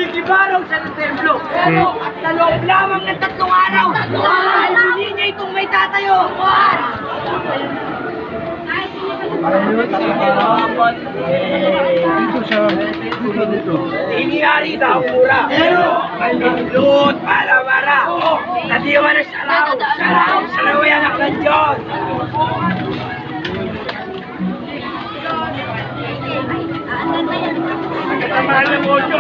Nagigibaraw siya ng templo. At sa loob lamang ng 3 araw, hindi niya itong may tatayo. Iniyari daw mura. Lut, palamara. Nadiwa na saraw. Saraw yan ang ng Diyos. Mahal na mo siya,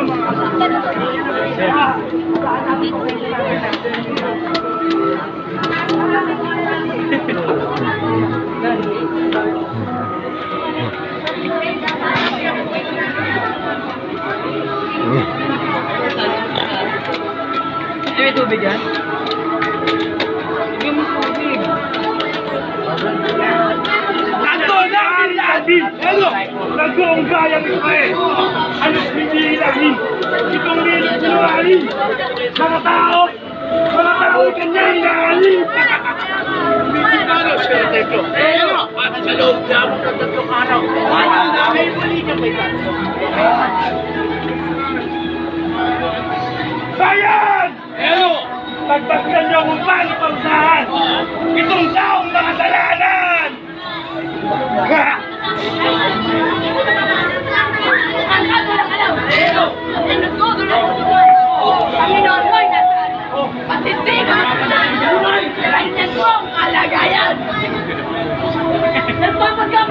may tubig yan? Bigyan mo tubig. Tanto na ang labi! Ano? Nagdoong gaya ng Israel! Ano't hindi ilahin? Itong lilit sinuali! Mga tao! Mga tao kanya inaali! Hindi ka na siya na templo. Pero, sa loob lamang ng 3 araw, may muli ka may tanto. Bayan! Pero, pagpagkan niyo kung paano pagsahan itong taong makasalanan!